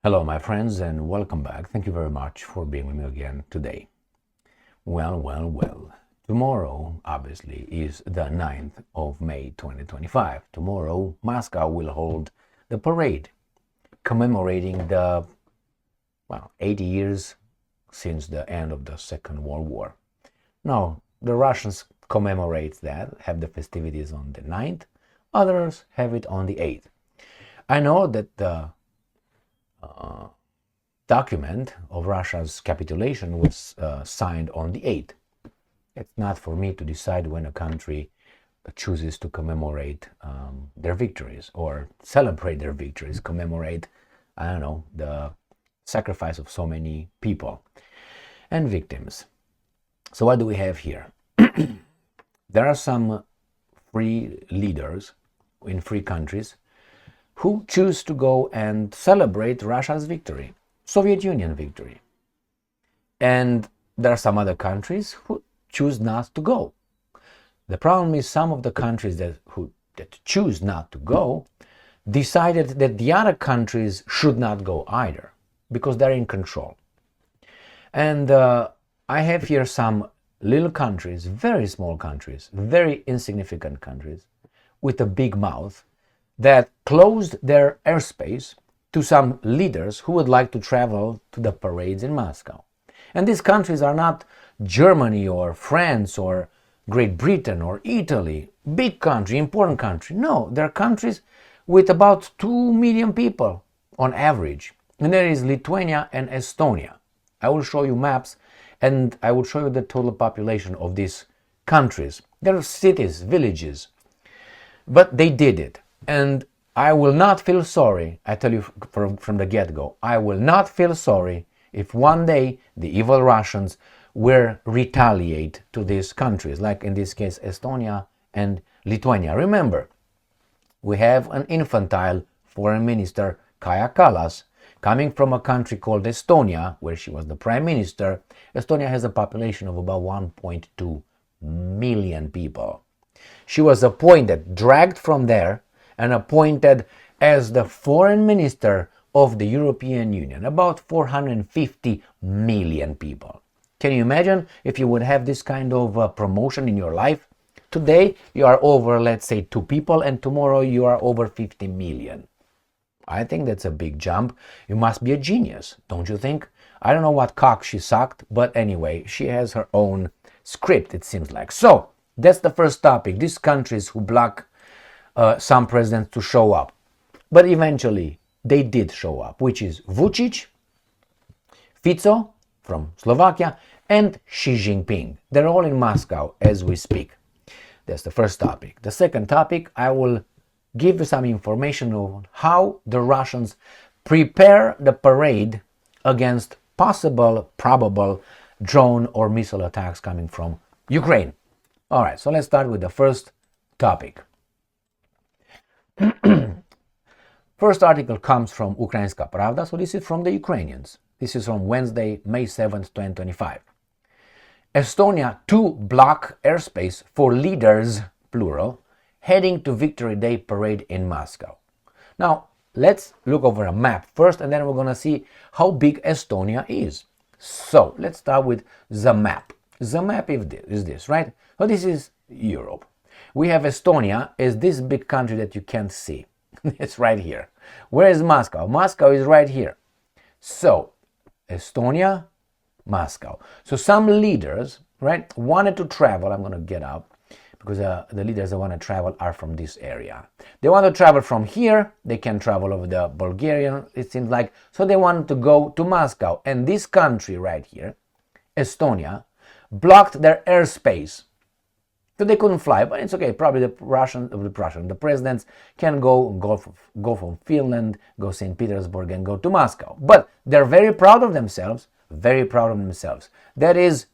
Hello, my friends, and welcome back. Thank you very much for being with me again today. Well. Tomorrow, obviously, is the 9th of May 2025. Tomorrow, Moscow will hold the parade commemorating the 80 years since the end of the Second World War. Now, the Russians commemorate that, have the festivities on the 9th, others have it on the 8th. I know that the document of Russia's capitulation was signed on the 8th. It's not for me to decide when a country chooses to commemorate their victories or celebrate their victories, commemorate, the sacrifice of so many people and victims. So what do we have here? There are some free leaders in free countries who choose to go and celebrate Russia's victory, Soviet Union victory. And there are some other countries who choose not to go. The problem is some of the countries that choose not to go decided that the other countries should not go either because they're in control. And I have here some little countries, very small countries, very insignificant countries with a big mouth that closed their airspace to some leaders who would like to travel to the parades in Moscow. And these countries are not Germany or France or Great Britain or Italy, big country, important country. No, they're countries with about 2 million people on average. And there is Lithuania and Estonia. I will show you maps and I will show you the total population of these countries. There are cities, villages, but they did it. And I will not feel sorry, I tell you from the get-go, I will not feel sorry if one day the evil Russians will retaliate to these countries, like in this case Estonia and Lithuania. Remember, we have an infantile foreign minister, Kaja Kallas, coming from a country called Estonia, where she was the prime minister. Estonia has a population of about 1.2 million people. She was appointed, dragged from there, and appointed as the foreign minister of the European Union, about 450 million people. Can you imagine if you would have this kind of promotion in your life? Today you are over, let's say, 2 people, and tomorrow you are over 50 million. I think that's a big jump. You must be a genius, don't you think? I don't know what cock she sucked, but anyway, she has her own script, it seems like. So, that's the first topic. These countries who block some presidents to show up. But eventually, they did show up, which is Vucic, Fico from Slovakia, and Xi Jinping. They're all in Moscow as we speak. That's the first topic. The second topic, I will give you some information on how the Russians prepare the parade against possible, probable drone or missile attacks coming from Ukraine. All right, so let's start with the first topic. First article comes from Ukrainska Pravda, so this is from the Ukrainians. This is from Wednesday, May 7th, 2025. Estonia to block airspace for leaders, plural, heading to Victory Day parade in Moscow. Now, let's look over a map first, and then we're going to see how big Estonia is. So, let's start with the map. The map is this, right? So this is Europe. We have Estonia as this big country that you can't see. It's right here. Where is Moscow? Moscow is right here. So, Estonia, Moscow. So some leaders, right, wanted to travel. I'm going to get up because the leaders that want to travel are from this area. They want to travel from here. They can travel over the Bulgarian, it seems like. So they wanted to go to Moscow. And this country right here, Estonia, blocked their airspace. So they couldn't fly, but it's okay. Probably the presidents can go from Finland, go St. Petersburg, and go to Moscow. But they're very proud of themselves. Very proud of themselves. There's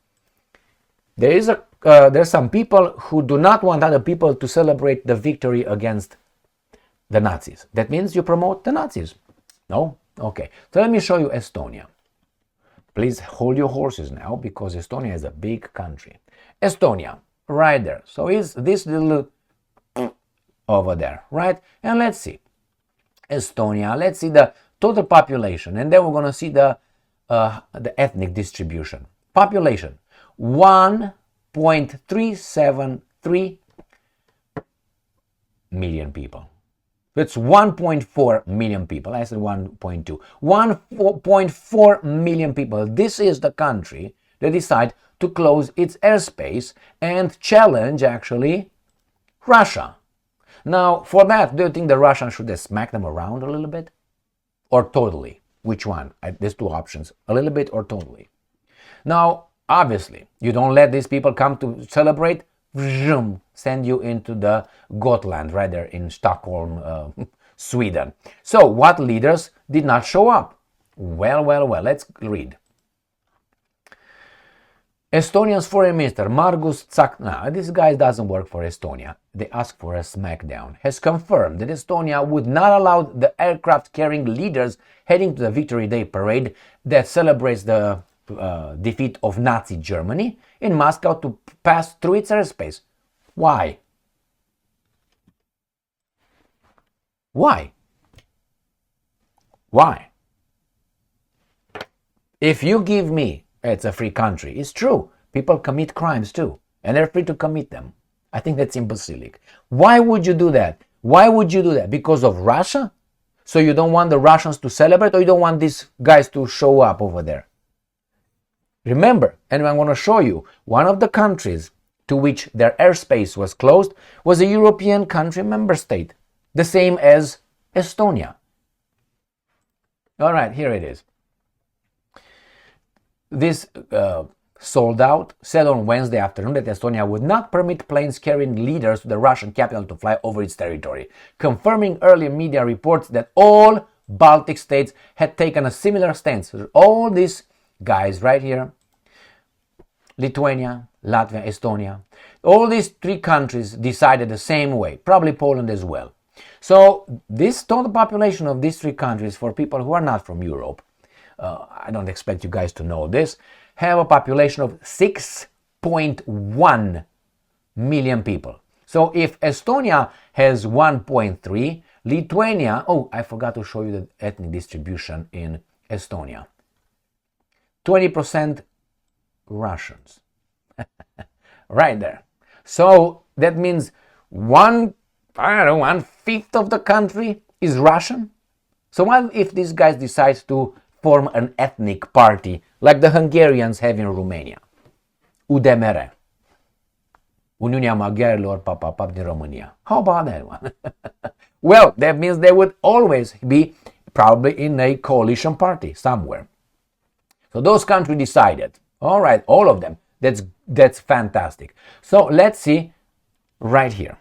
some people who do not want other people to celebrate the victory against the Nazis. That means you promote the Nazis. No? Okay. So let me show you Estonia. Please hold your horses now, because Estonia is a big country. Estonia. Right there. So is this little over there, right? And let's see. Estonia. Let's see the total population, and then we're going to see the ethnic distribution. Population, 1.373 million people. It's 1.4 million people. I said 1.2. 1.4 million people. This is the country that decide to close its airspace and challenge, actually, Russia. Now, for that, do you think the Russians should have smacked them around a little bit? Or totally? Which one? There's two options. A little bit or totally. Now, obviously, you don't let these people come to celebrate. Vroom, send you into the Gotland, right there in Stockholm, Sweden. So, what leaders did not show up? Well, let's read. Estonia's foreign minister, Margus-Tsahkna, this guy doesn't work for Estonia, they asked for a smackdown, has confirmed that Estonia would not allow the aircraft-carrying leaders heading to the Victory Day parade that celebrates the defeat of Nazi Germany in Moscow to pass through its airspace. Why? Why? Why? If you give me, it's a free country, it's true, people commit crimes too, and they're free to commit them. I think that's imbecilic. Why would you do that? Why would you do that? Because of Russia? So you don't want the Russians to celebrate, or you don't want these guys to show up over there? Remember, and I'm going to show you, one of the countries to which their airspace was closed was a European country member state, the same as Estonia. All right, here it is. This sold out said on Wednesday afternoon that Estonia would not permit planes carrying leaders to the Russian capital to fly over its territory, confirming earlier media reports that all Baltic states had taken a similar stance. All these guys right here, Lithuania, Latvia, Estonia, all these three countries decided the same way, probably Poland as well. So this total population of these three countries, for people who are not from Europe, I don't expect you guys to know this, have a population of 6.1 million people. So if Estonia has 1.3, Lithuania, oh, I forgot to show you the ethnic distribution in Estonia. 20% Russians. Right there. So that means 1/5 of the country is Russian. So what if these guys decide to form an ethnic party like the Hungarians have in Romania? UDMR. Uniunea Maghiarilor Papapap din România. How about that one? Well, that means they would always be probably in a coalition party somewhere. So those countries decided, all right, all of them, that's fantastic. So let's see right here.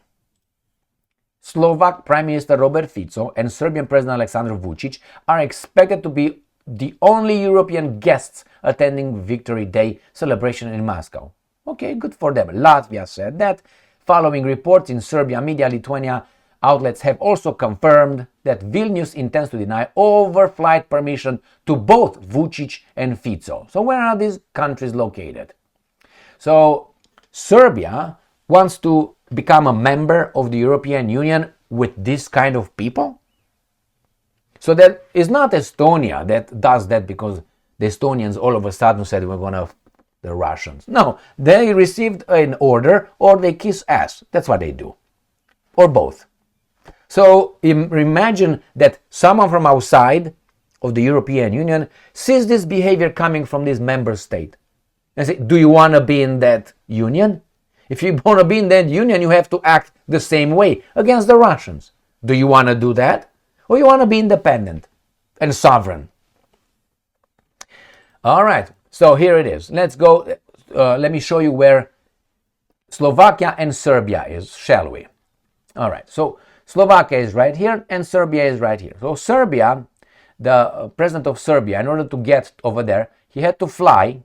Slovak Prime Minister Robert Fico and Serbian President Aleksandar Vucic are expected to be the only European guests attending Victory Day celebration in Moscow. Okay, good for them. Latvia said that. Following reports in Serbian media, Lithuania outlets have also confirmed that Vilnius intends to deny overflight permission to both Vucic and Fico. So where are these countries located? So Serbia wants to become a member of the European Union with this kind of people? So that is not Estonia that does that because the Estonians all of a sudden said we're going to the Russians. No, they received an order or they kiss ass. That's what they do. Or both. So imagine that someone from outside of the European Union sees this behavior coming from this member state and say, do you want to be in that union? If you want to be in that union, you have to act the same way against the Russians. Do you want to do that? Or you want to be independent and sovereign? All right, so here it is. Let's go. Let me show you where Slovakia and Serbia is, shall we? All right, so Slovakia is right here and Serbia is right here. So Serbia, the president of Serbia, in order to get over there, he had to fly.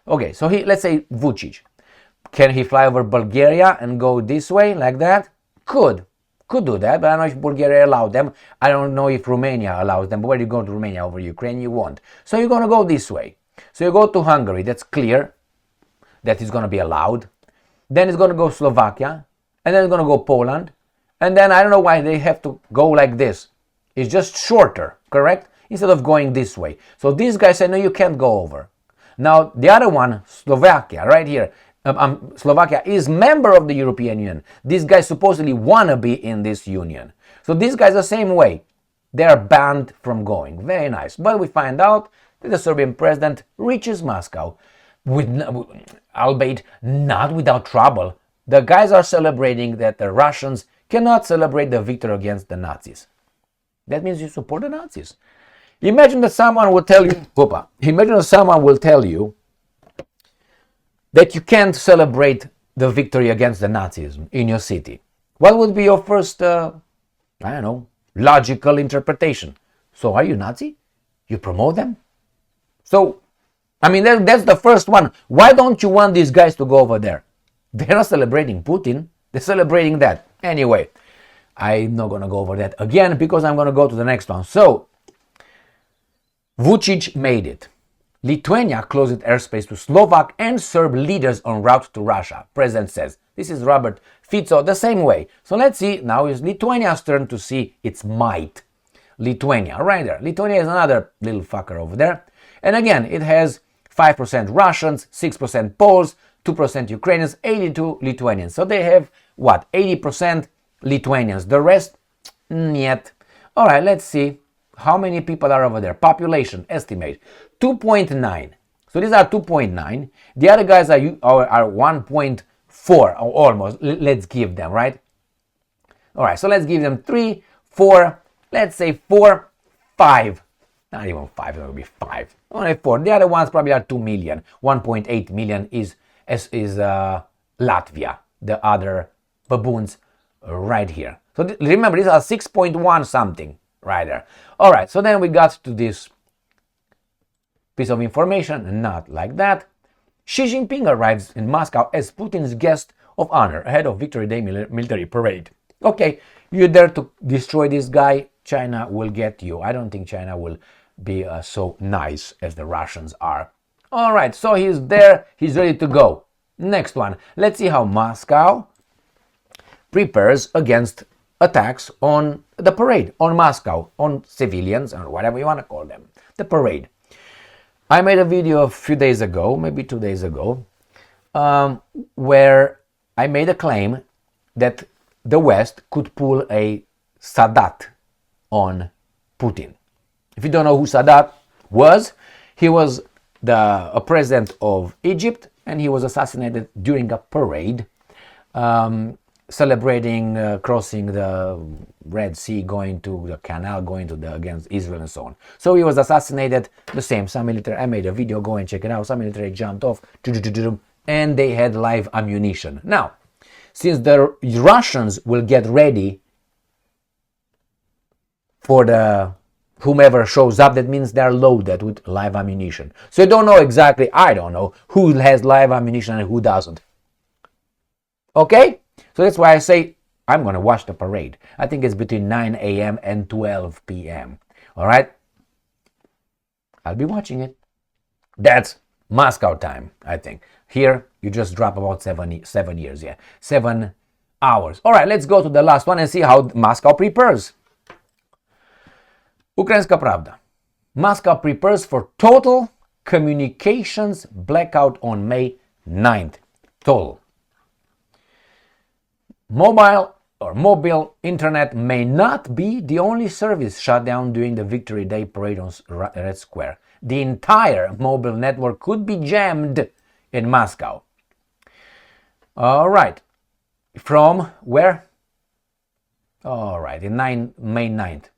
Okay, so let's say Vucic. Can he fly over Bulgaria and go this way like that? Could do that, but I don't know if Bulgaria allowed them. I don't know if Romania allows them. But where do you go to Romania? Over Ukraine, you won't. So you're going to go this way. So you go to Hungary. That's clear that it's going to be allowed. Then it's going to go Slovakia. And then it's going to go Poland. And then I don't know why they have to go like this. It's just shorter, correct? instead of going this way. So these guys say, no, you can't go over. Now, the other one, Slovakia, right here, Slovakia is member of the European Union. These guys supposedly want to be in this union. So these guys the same way. They are banned from going. Very nice. But we find out that the Serbian president reaches Moscow, albeit not without trouble. The guys are celebrating that the Russians cannot celebrate the victory against the Nazis. That means you support the Nazis. Imagine that someone will tell you, that you can't celebrate the victory against the Nazism in your city. What would be your first, logical interpretation? So are you Nazi? You promote them? So, that's the first one. Why don't you want these guys to go over there? They're not celebrating Putin. They're celebrating that. Anyway, I'm not going to go over that again because I'm going to go to the next one. So, Vucic made it. Lithuania closed airspace to Slovak and Serb leaders en route to Russia. President says. This is Robert Fico the same way. So let's see. Now it's Lithuania's turn to see its might. Lithuania, right there. Lithuania is another little fucker over there. And again, it has 5% Russians, 6% Poles, 2% Ukrainians, 82 Lithuanians. So they have, 80% Lithuanians. The rest, yet. All right, let's see. How many people are over there? Population, estimate, 2.9. So these are 2.9. The other guys are 1.4, almost. Let's give them, right? All right, so let's give them 3, 4, let's say 4, 5. Not even 5, it will be 5. Only 4. The other ones probably are 2 million. 1.8 million is Latvia. The other baboons right here. So remember, these are 6.1 something. Right there. All right, so then we got to this piece of information, not like that. Xi Jinping arrives in Moscow as Putin's guest of honor ahead of Victory Day military parade. Okay, you dare to destroy this guy, China will get you. I don't think China will be so nice as the Russians are. All right, so he's there, he's ready to go. Next one, let's see how Moscow prepares against attacks on the parade, on Moscow, on civilians, or whatever you want to call them, the parade. I made a video a few days ago, maybe 2 days ago, where I made a claim that the West could pull a Sadat on Putin. If you don't know who Sadat was, he was a president of Egypt, and he was assassinated during a parade, celebrating crossing the Red Sea, going to the canal, going to against Israel and so on. So he was assassinated. The same. Some military. I made a video. Go and check it out. Some military jumped off, and they had live ammunition. Now, since the Russians will get ready for the whomever shows up, that means they're loaded with live ammunition. So you don't know exactly. I don't know who has live ammunition and who doesn't. Okay. So that's why I say I'm going to watch the parade. I think it's between 9 a.m. and 12 p.m. All right? I'll be watching it. That's Moscow time, I think. Here, you just drop about 7 years, 7 hours. All right, let's go to the last one and see how Moscow prepares. Ukrainska Pravda. Moscow prepares for total communications blackout on May 9th. Total. Mobile internet may not be the only service shut down during the Victory Day parade on Red Square. The entire mobile network could be jammed in Moscow. All right. From where? All right, May 9th.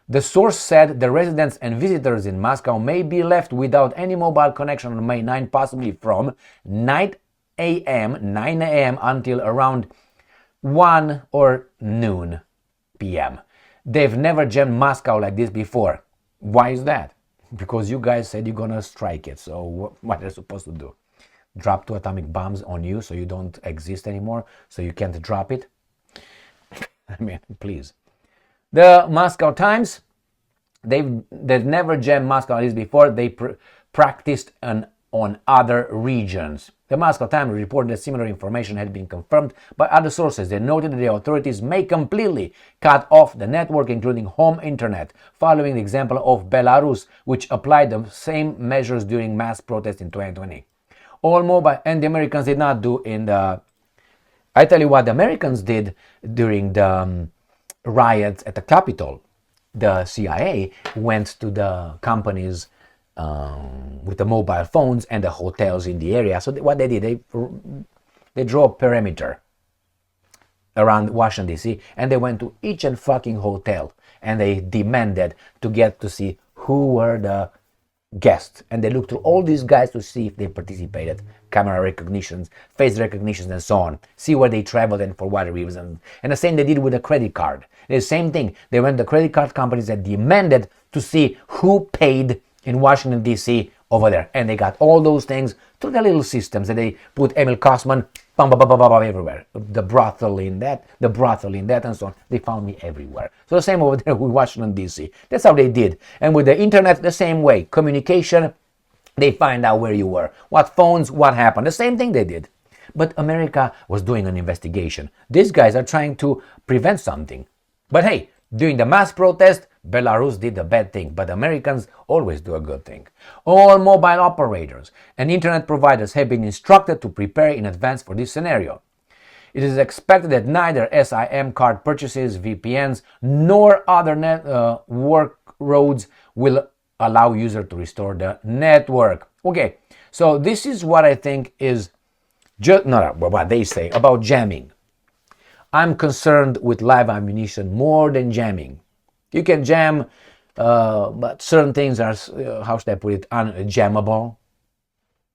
The source said the residents and visitors in Moscow may be left without any mobile connection on May 9th, possibly from 9 a.m. until around 1 or noon p.m. They've never jammed Moscow like this before. Why is that? Because you guys said you're gonna strike it. So what are you supposed to do? Drop 2 atomic bombs on you so you don't exist anymore, so you can't drop it? I mean, please. The Moscow Times, they've never jammed Moscow like this before. They practiced an on other regions. The Moscow Times reported that similar information had been confirmed by other sources. They noted that the authorities may completely cut off the network, including home internet, following the example of Belarus, which applied the same measures during mass protests in 2020. All mobile, and the Americans did not do in the... I tell you what the Americans did during the riots at the Capitol. The CIA went to the companies with the mobile phones and the hotels in the area. So what they did, they drew a perimeter around Washington, D.C., and they went to each and fucking hotel, and they demanded to get to see who were the guests. And they looked through all these guys to see if they participated, camera recognitions, face recognitions, and so on. See where they traveled and for what reason. And the same they did with a credit card. The same thing. They went to credit card companies that demanded to see who paid in Washington, D.C. over there. And they got all those things through the little systems that they put Emil Kosman everywhere. The brothel in that, and so on. They found me everywhere. So the same over there with Washington, D.C. That's how they did. And with the internet, the same way. Communication, they find out where you were. What phones, what happened. The same thing they did. But America was doing an investigation. These guys are trying to prevent something. But hey, during the mass protest, Belarus did a bad thing, but Americans always do a good thing. All mobile operators and internet providers have been instructed to prepare in advance for this scenario. It is expected that neither SIM card purchases, VPNs, nor other workloads will allow users to restore the network. Okay, so this is what I think is just not what they say about jamming. I'm concerned with live ammunition more than jamming. You can jam, but certain things are, how should I put it, unjammable.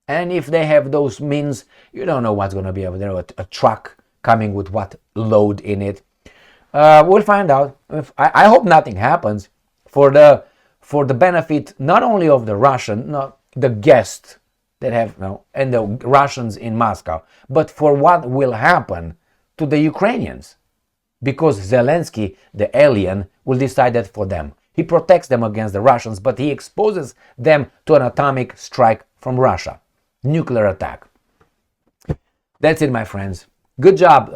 And if they have those means, you don't know what's going to be over there. A truck coming with what load in it. We'll find out. I hope nothing happens for the benefit not only of the Russian, the guests that have, and the Russians in Moscow, but for what will happen to the Ukrainians, because Zelensky, the alien, will decide that for them. He protects them against the Russians, but he exposes them to an atomic strike from Russia. Nuclear attack. That's it, my friends. Good job,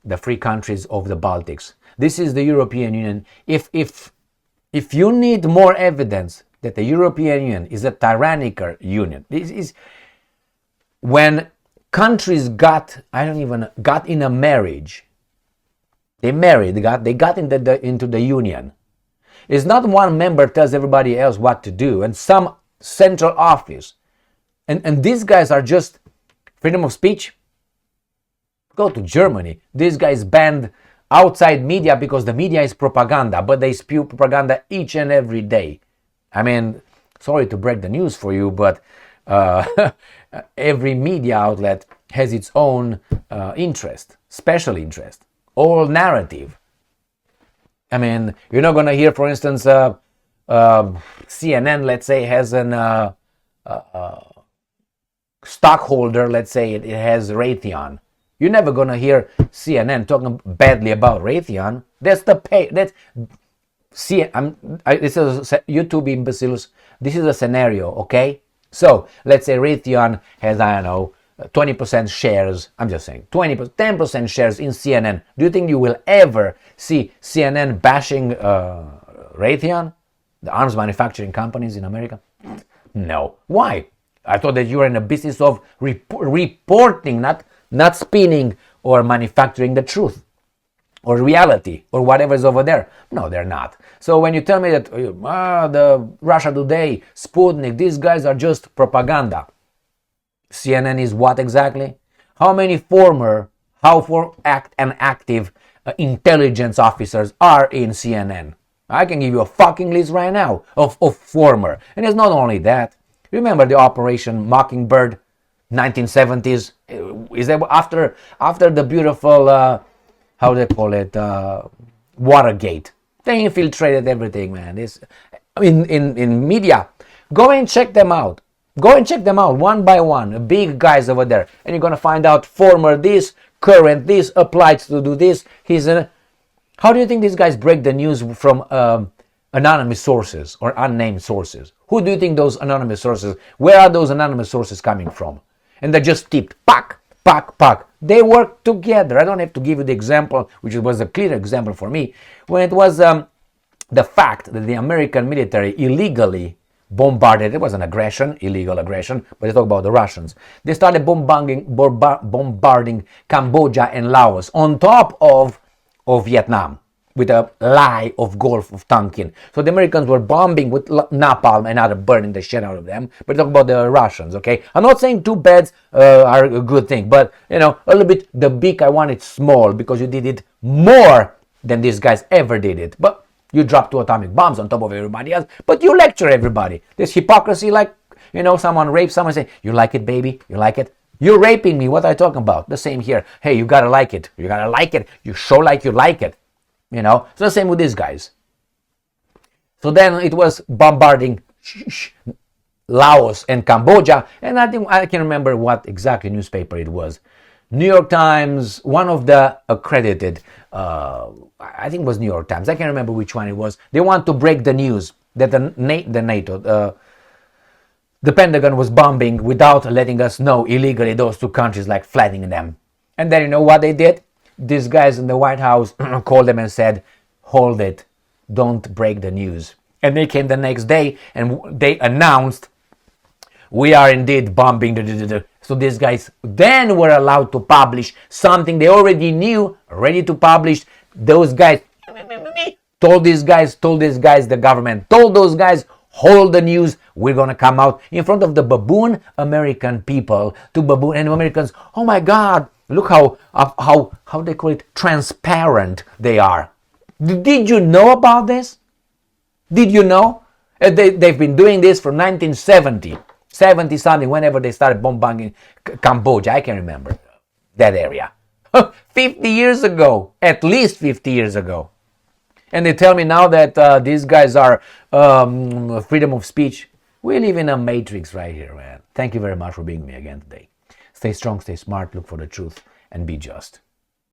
the free countries of the Baltics. This is the European Union. If you need more evidence that the European Union is a tyrannical union, this is when countries got in a marriage. They married, they got into the union. It's not one member tells everybody else what to do and some central office. And these guys are just freedom of speech. Go to Germany. These guys banned outside media because the media is propaganda, but they spew propaganda each and every day. I mean, sorry to break the news for you, but every media outlet has its own interest, special interest, all narrative. I mean, you're not going to hear, for instance, CNN, let's say, has an stockholder, let's say it has Raytheon. You're never going to hear CNN talking badly about Raytheon. That's the pay. This is YouTube imbeciles. This is a scenario, okay? So let's say Raytheon has, 20% shares. I'm just saying 10% shares in CNN. Do you think you will ever see CNN bashing Raytheon, the arms manufacturing companies in America? No. Why? I thought that you were in the business of reporting, not spinning or manufacturing the truth or reality or whatever is over there. No, they're not. So when you tell me that the Russia Today, Sputnik, these guys are just propaganda. CNN is what exactly? How many active intelligence officers are in CNN? I can give you a fucking list right now of former. And it's not only that. Remember the Operation Mockingbird, 1970s? Is that after the beautiful, how they call it, Watergate? They infiltrated everything, man. It's in media. Go and check them out. Go and check them out one by one. Big guys over there, and you're gonna find out former this, current this, applied to do this. How do you think these guys break the news from anonymous sources or unnamed sources. Who do you think those anonymous sources, where are those anonymous sources coming from? And they just tipped, pack, pack, pack. They work together. I don't have to give you the example, which was a clear example for me, when it was the fact that the American military illegally bombarded, it was an aggression, illegal aggression, but they talk about the Russians. They started bombarding Cambodia and Laos on top of Vietnam with a lie of Gulf of Tonkin. So the Americans were bombing with napalm and other burning the shit out of them. But talk about the Russians, okay? I'm not saying two beds are a good thing, but you know, a little bit the big I want it small because you did it more than these guys ever did it. But you drop two atomic bombs on top of everybody else, but you lecture everybody. This hypocrisy, like, you know, someone rapes someone, say, you like it, baby? You like it? You're raping me. What are you talking about? The same here. Hey, you gotta like it. You gotta like it. You show like you like it. You know, it's the same with these guys. So then it was bombarding Laos and Cambodia, and I think I can remember what exactly newspaper it was. New York Times, one of the accredited, I think it was New York Times. I can't remember which one it was. They want to break the news that the NATO, the Pentagon was bombing without letting us know illegally those two countries, like flattening them. And then you know what they did? These guys in the White House called them and said, hold it, don't break the news. And they came the next day and they announced, we are indeed bombing. So these guys then were allowed to publish something they already knew, ready to publish. Those guys told these guys, the government told those guys, hold the news, we're going to come out in front of the baboon American people, to baboon and Americans, oh my God, look how they call it, transparent they are. Did you know about this? Did you know? They've been doing this from 1970, 70 something, whenever they started bombarding Cambodia. I can remember that area. 50 years ago, at least 50 years ago. And they tell me now that these guys are freedom of speech. We live in a matrix right here, man. Thank you very much for being with me again today. Stay strong, stay smart, look for the truth, and be just.